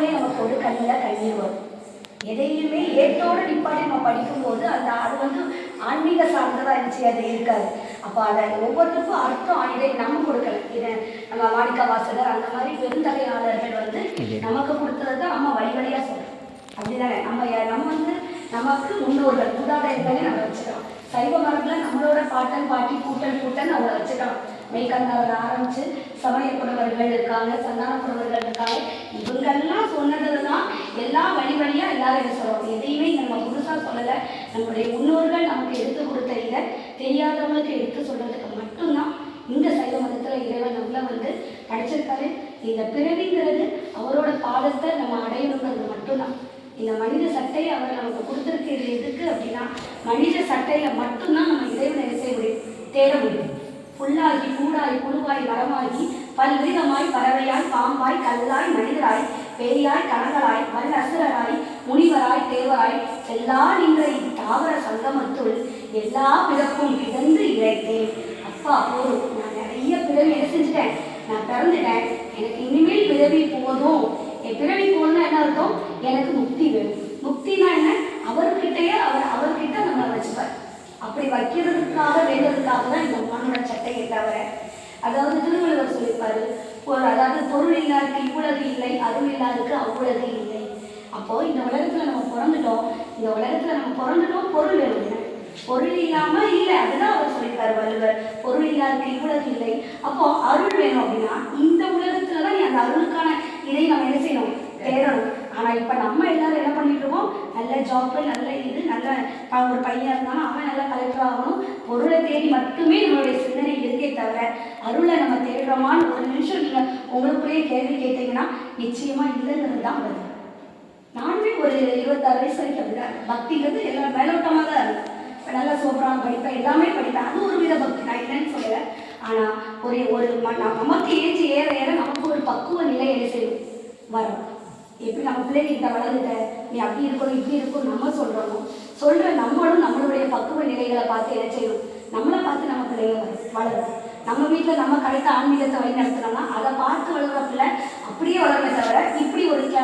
பார்த்தாலே நமக்கு ஒரு கண்ணில் கண்ணீர் வரும். எதையுமே ஏற்றோடு நிப்பாட்டி நம்ம படிக்கும்போது அது வந்து ஆன்மீக சார்ந்ததாக இருந்துச்சு, அது இருக்காது. அப்போ அதை ஒவ்வொருத்தருக்கும் அர்த்தம் இதை நம்ம கொடுக்கல. இதை நம்ம மாணிக்க வாசகர் அந்த மாதிரி பெருந்தகையாளர்கள் வந்து நமக்கு கொடுத்தது தான் நம்ம வழி வழியாக சொல்கிறோம். அப்படிதானே நம்ம வந்து நமக்கு முன்னோர்கள் மூதாதையர்களே நம்ம வச்சுக்கலாம். சைவ மரபில் நம்மளோட பாட்டன் பாட்டி கூட்டன் அவங்கள வச்சுக்கலாம். மெய்கண்டாவில் ஆரம்பித்து சமய புலவர்கள் இருக்காங்க, சந்தான புலவர்கள் இருக்காங்க. இவங்கெல்லாம் சொன்னது தான் எல்லாம் வழி வழியாக எல்லாரும் என்ன சொல்லுவாங்க. எதையுமே நம்ம புதுசாக சொல்லலை. நம்முடைய முன்னோர்கள் நமக்கு எடுத்து கொடுத்த இதை தெரியாதவங்களுக்கு எடுத்து சொல்கிறதுக்கு மட்டும்தான் இந்த சைவ மதத்தில் இறைவன் நம்மளை வந்து படிச்சிருக்காரு. இந்த பிறவிங்கிறது அவரோட பாதத்தை நம்ம அடையணுங்கிறது மட்டும்தான். இந்த மனித சட்டையை அவர் நமக்கு கொடுத்துருக்கிறது எதுக்கு அப்படின்னா, மனித சட்டையில் மட்டும்தான் நம்ம இறைவனை செய்ய முடியும், தேட முடியும். புல்லாகி கூடாய் புழுவாய் மரமாகி பல்விதமாய் பறவையாய் பாம்பாய் கல்லாய் மனிதராய் பேயாய் கனகளாய் வல்லசுரராய் முனிவராய் தேவராய் எல்லா நின்ற தாவர சங்கமத்துள் எல்லா பிறப்பும் கிடந்து இழைத்தேன். அப்பா போதும், நான் நிறைய பிறவி என்ன செஞ்சுட்டேன், நான் பிறந்துட்டேன், எனக்கு இனிமேல் பிறவி போதும். என் பிறவி போகணும்னா என்ன அர்த்தம், எனக்கு முக்தி வேணும். முக்தினா என்ன, அவர்கிட்ட நம்ம வச்சுப்பார். அப்படி வைக்கிறதுக்காக வேண்டதுக்காக தான் இந்த மண்ணோட சட்டையை தவிர, அதாவது திருவள்ளுவர் சொல்லியிருப்பாரு, அதாவது பொருள் இல்லாருக்கு இவ்வுலகு இல்லை, அருள் இல்லாருக்கு அவ்வுலகு இல்லை. அப்போ இந்த உலகத்துல நம்ம பிறந்துட்டோம், பொருள் வேணும். பொருள் இல்லாம இல்லை, அதுதான் அவர் சொல்லியிருக்காரு வள்ளுவர், பொருள் இல்லாருக்கு இவ்வுலகு இல்லை. அப்போ அருள் வேணும் அப்படின்னா இந்த உலகத்துலதான் நீ அந்த அருளுக்கான இதை நம்ம என்ன செய்யணும், தேடணும். ஆனால் இப்போ நம்ம எல்லாரும் என்ன பண்ணிட்டு இருக்கோம், நல்ல ஜாப்பு, நல்ல இது, நல்ல ஒரு பையன் இருந்தாலும் அவன் நல்லா கலெக்டர் ஆகணும், பொருளை தேடி மட்டுமே நம்மளுடைய சிந்தனை இருக்கே தவிர அருளை நம்ம தேடுறோமான்னு ஒரு நிமிஷம் நீங்கள் உங்களுக்குள்ளேயே கேள்வி கேட்டீங்கன்னா நிச்சயமாக இல்லைங்கிறது தான் வருது. நானுமே ஒரு 26 வயசு வரைக்கும் அப்படிதான், பக்திங்கிறது எல்லாம் மேலோட்டமாக தான் இருக்கும். இப்போ நல்லா சூப்பராக படிப்பேன், எல்லாமே படிப்பேன், அது ஒரு வித பக்தி, நான் இல்லைன்னு சொல்லலை. ஆனால் நமக்கு ஏஜ் ஏற ஏற நமக்கு ஒரு பக்குவ நிலை என்ன செய்யும் வரும். எப்படி நம்ம பிள்ளைகிட்ட வளர்ந்துட்ட, நீ அப்படி இருக்கணும் இப்படி இருக்கும் நம்ம சொல்கிற நம்மளும் நம்மளுடைய பக்குவ நிலைகளை பார்த்து என்ன செய்யணும், நம்மளை பார்த்து நம்ம பிள்ளைங்க வளரும். நம்ம வீட்டில் நம்ம கரெக்டாக ஆன்மீகத்தை வழி நடத்தினோம்னா அதை பார்த்து வளர்கிற பிள்ளை அப்படியே வளர்ந்த தவிர இப்படி ஒரு